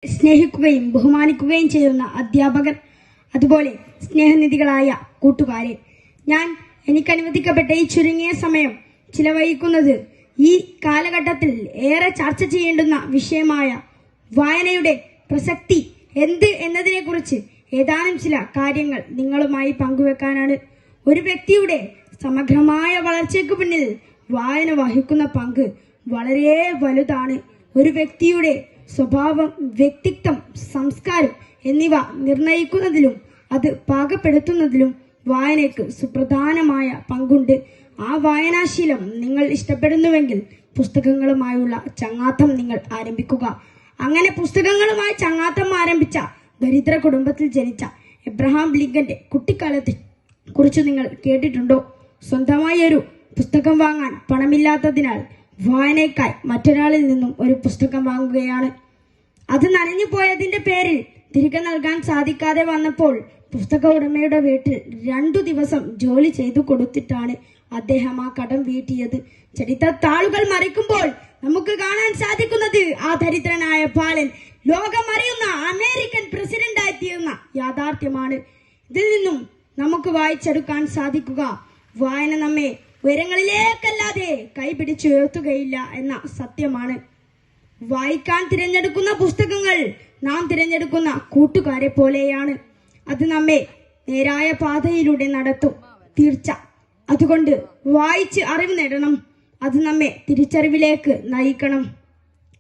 സ്നേഹിക്കുകയും ബഹുമാനിക്കുകയും ചെയ്യുന്ന അധ്യാപകർ, അതുപോലെ സ്നേഹനിധികളായ കൂട്ടുകാരെ, ഞാൻ എനിക്കനുവദിക്കപ്പെട്ട ഈ ചുരുങ്ങിയ സമയം ചിലവഴിക്കുന്നത് ഈ കാലഘട്ടത്തിൽ ഏറെ ചർച്ച ചെയ്യേണ്ടുന്ന വിഷയമായ വായനയുടെ പ്രസക്തി എന്ത് എന്നതിനെക്കുറിച്ച് ഏതാനും ചില കാര്യങ്ങൾ നിങ്ങളുമായി പങ്കുവെക്കാനാണ്. ഒരു വ്യക്തിയുടെ സമഗ്രമായ വളർച്ചയ്ക്ക് പിന്നിൽ വായന വഹിക്കുന്ന പങ്ക് വളരെ വലുതാണ്. ഒരു വ്യക്തിയുടെ സ്വഭാവം, വ്യക്തിത്വം, സംസ്കാരം എന്നിവ നിർണയിക്കുന്നതിലും അത് പാകപ്പെടുത്തുന്നതിലും വായനയ്ക്ക് സുപ്രധാനമായ പങ്കുണ്ട്. ആ വായനാശീലം നിങ്ങൾ ഇഷ്ടപ്പെടുന്നുവെങ്കിൽ പുസ്തകങ്ങളുമായുള്ള ചങ്ങാത്തം നിങ്ങൾ ആരംഭിക്കുക. അങ്ങനെ പുസ്തകങ്ങളുമായി ചങ്ങാത്തം ആരംഭിച്ച ദരിദ്ര കുടുംബത്തിൽ ജനിച്ച എബ്രഹാം ലിങ്കന്റെ കുട്ടിക്കാലത്തെ കുറിച്ച് നിങ്ങൾ കേട്ടിട്ടുണ്ടോ? സ്വന്തമായി ഒരു പുസ്തകം വാങ്ങാൻ പണമില്ലാത്തതിനാൽ വായനയ്ക്കായി മറ്റൊരാളിൽ നിന്നും ഒരു പുസ്തകം വാങ്ങുകയാണ്. അത് നനഞ്ഞു പോയതിന്റെ പേരിൽ തിരികെ നൽകാൻ സാധിക്കാതെ വന്നപ്പോൾ പുസ്തക ഉടമയുടെ വീട്ടിൽ 2 ദിവസം ജോലി ചെയ്തു കൊടുത്തിട്ടാണ് അദ്ദേഹം ആ കടം വീട്ടിയത്. ചരിത്ര താളുകൾ മറിക്കുമ്പോൾ നമുക്ക് കാണാൻ സാധിക്കുന്നത് ആ ദരിദ്രനായ ബാലൻ ലോകമറിയുന്ന അമേരിക്കൻ പ്രസിഡന്റായി തീർന്ന യാഥാർത്ഥ്യമാണ്. ഇതിൽ നിന്നും നമുക്ക് വായിച്ചെടുക്കാൻ സാധിക്കുക വായന നമ്മെ ഉയരങ്ങളിലേക്കല്ലാതെ കൈപിടിച്ചുയർത്തുകയില്ല എന്ന സത്യമാണ്. വായിക്കാൻ തിരഞ്ഞെടുക്കുന്ന പുസ്തകങ്ങൾ നാം തിരഞ്ഞെടുക്കുന്ന കൂട്ടുകാരെ പോലെയാണ്. അത് നമ്മെ നേരായ പാതയിലൂടെ നടത്തും, തീർച്ച. അതുകൊണ്ട് വായിച്ച് അറിവ് നേടണം. അത് നമ്മെ തിരിച്ചറിവിലേക്ക് നയിക്കണം.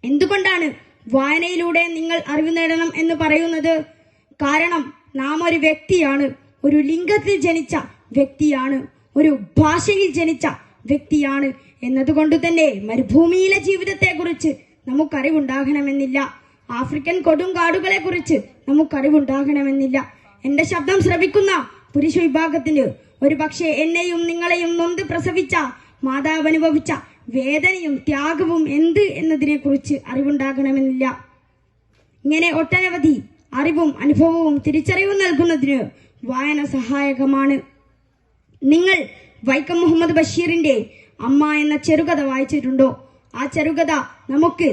എന്തുകൊണ്ടാണ് വായനയിലൂടെ നിങ്ങൾ അറിവ് നേടണം എന്ന് പറയുന്നത്? കാരണം നാം ഒരു വ്യക്തിയാണ്, ഒരു ലിംഗത്തിൽ ജനിച്ച വ്യക്തിയാണ്, ഒരു ഭാഷയിൽ ജനിച്ച വ്യക്തിയാണ്. എന്നതുകൊണ്ട് തന്നെ മരുഭൂമിയിലെ ജീവിതത്തെ കുറിച്ച് നമുക്കറിവുണ്ടാകണമെന്നില്ല. ആഫ്രിക്കൻ കൊടുങ്കാടുകളെ കുറിച്ച് നമുക്കറിവുണ്ടാകണമെന്നില്ല. എന്റെ ശബ്ദം ശ്രവിക്കുന്ന പുരുഷ വിഭാഗത്തിന് ഒരുപക്ഷെ എന്നെയും നിങ്ങളെയും നൊന്ത് പ്രസവിച്ച മാതാവ് അനുഭവിച്ച വേദനയും ത്യാഗവും എന്ത് എന്നതിനെ കുറിച്ച് അറിവുണ്ടാകണമെന്നില്ല. ഇങ്ങനെ ഒട്ടനവധി അറിവും അനുഭവവും തിരിച്ചറിവും നൽകുന്നതിന് വായന സഹായകമാണ്. നിങ്ങൾ വൈക്കം മുഹമ്മദ് ബഷീറിന്റെ അമ്മ എന്ന ചെറുകഥ വായിച്ചിട്ടുണ്ടോ? ആ ചെറുകഥ നമുക്ക്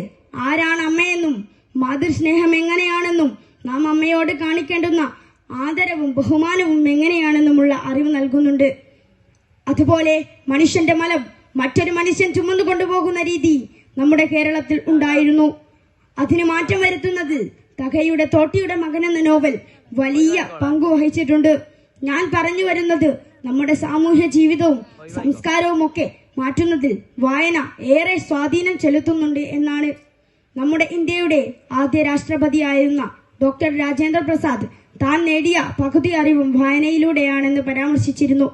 ആരാണ് അമ്മയെന്നും മാതൃസ്നേഹം എങ്ങനെയാണെന്നും നാം അമ്മയോട് കാണിക്കേണ്ടുന്ന ആദരവും ബഹുമാനവും എങ്ങനെയാണെന്നുമുള്ള അറിവ് നൽകുന്നുണ്ട്. അതുപോലെ മനുഷ്യന്റെ മലം മറ്റൊരു മനുഷ്യൻ ചുമന്നു കൊണ്ടുപോകുന്ന രീതി നമ്മുടെ കേരളത്തിൽ ഉണ്ടായിരുന്നു. അതിന് മാറ്റം വരുത്തുന്നതിൽ തകഴിയുടെ തോട്ടിയുടെ മകൻ എന്ന നോവൽ വലിയ പങ്ക് വഹിച്ചിട്ടുണ്ട്. ഞാൻ പറഞ്ഞു വരുന്നത് നമ്മുടെ സാമൂഹ്യ ജീവിതവും സംസ്കാരവും ഒക്കെ മാറ്റുന്നതിൽ വായന ഏറെ സ്വാധീനം ചെലുത്തുന്നുണ്ട് എന്നാണ്. നമ്മുടെ ഇന്ത്യയുടെ ആദ്യ രാഷ്ട്രപതിയായിരുന്ന ഡോക്ടർ രാജേന്ദ്ര പ്രസാദ് താൻ നേടിയ പകുതി അറിവും വായനയിലൂടെയാണെന്ന് പരാമർശിച്ചിരുന്നു.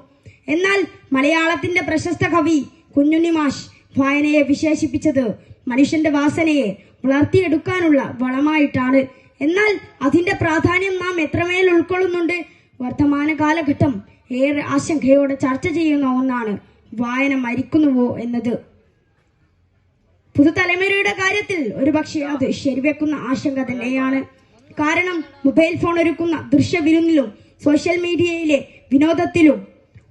എന്നാൽ മലയാളത്തിന്റെ പ്രശസ്ത കവി കുഞ്ഞുണ്ണി മാഷ് വായനയെ വിശേഷിപ്പിച്ചത് മനുഷ്യന്റെ വാസനയെ വളർത്തിയെടുക്കാനുള്ള വളമായിട്ടാണ്. എന്നാൽ അതിന്റെ പ്രാധാന്യം നാം എത്രമേൽ ഉൾക്കൊള്ളുന്നുണ്ട്? വർത്തമാന കാലഘട്ടം ഏറെ ആശങ്കയോടെ ചർച്ച ചെയ്യുന്ന ഒന്നാണ് വായന മരിക്കുന്നുവോ എന്നത്. പുതുതലമുറയുടെ കാര്യത്തിൽ ഒരുപക്ഷെ അത് ശരിവെക്കുന്ന ആശങ്ക തന്നെയാണ്. കാരണം മൊബൈൽ ഫോൺ ഒരുക്കുന്ന ദൃശ്യവിരുന്നിലും സോഷ്യൽ മീഡിയയിലെ വിനോദത്തിലും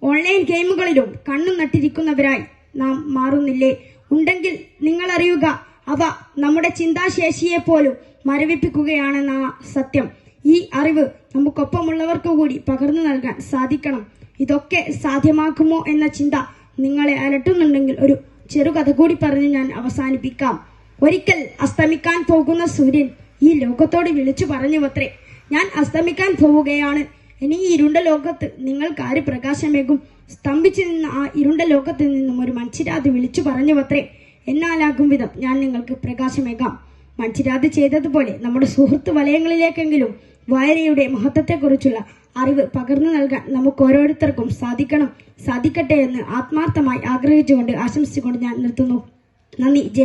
ഓൺലൈൻ ഗെയിമുകളിലും കണ്ണു നട്ടിരിക്കുന്നവരായി നാം മാറുന്നില്ലേ? ഉണ്ടെങ്കിൽ നിങ്ങൾ അറിയുക, അവ നമ്മുടെ ചിന്താശേഷിയെ പോലും മരവിപ്പിക്കുകയാണെന്ന സത്യം. ഈ അറിവ് നമുക്കൊപ്പമുള്ളവർക്ക് കൂടി പകർന്നു നൽകാൻ സാധിക്കണം. ഇതൊക്കെ സാധ്യമാക്കുമോ എന്ന ചിന്ത നിങ്ങളെ അലട്ടുന്നുണ്ടെങ്കിൽ ഒരു ചെറുകഥ കൂടി പറഞ്ഞ് ഞാൻ അവസാനിപ്പിക്കാം. ഒരിക്കൽ അസ്തമിക്കാൻ പോകുന്ന സൂര്യൻ ഈ ലോകത്തോട് വിളിച്ചു പറഞ്ഞുവത്രേ, ഞാൻ അസ്തമിക്കാൻ പോവുകയാണ്. ഇനി ഈ ഇരുണ്ട ലോകത്ത് നിങ്ങൾക്ക് ആര് പ്രകാശമേകും? സ്തംഭിച്ചു നിന്ന ആ ഇരുണ്ട ലോകത്തിൽ നിന്നും ഒരു മൺചിരാത് വിളിച്ചു പറഞ്ഞുവത്രേ, എന്നാലാകും വിധം ഞാൻ നിങ്ങൾക്ക് പ്രകാശമേകാം. മൺചിരാത് ചെയ്തതുപോലെ നമ്മുടെ സുഹൃത്ത് വലയങ്ങളിലേക്കെങ്കിലും വായനയുടെ മഹത്വത്തെക്കുറിച്ചുള്ള അറിവ് പകർന്നു നൽകാൻ നമുക്ക് ഓരോരുത്തർക്കും സാധിക്കട്ടെ എന്ന് ആത്മാർത്ഥമായി ആഗ്രഹിച്ചുകൊണ്ട് ആശംസിച്ചുകൊണ്ട് ഞാൻ നിർത്തുന്നു. നന്ദി.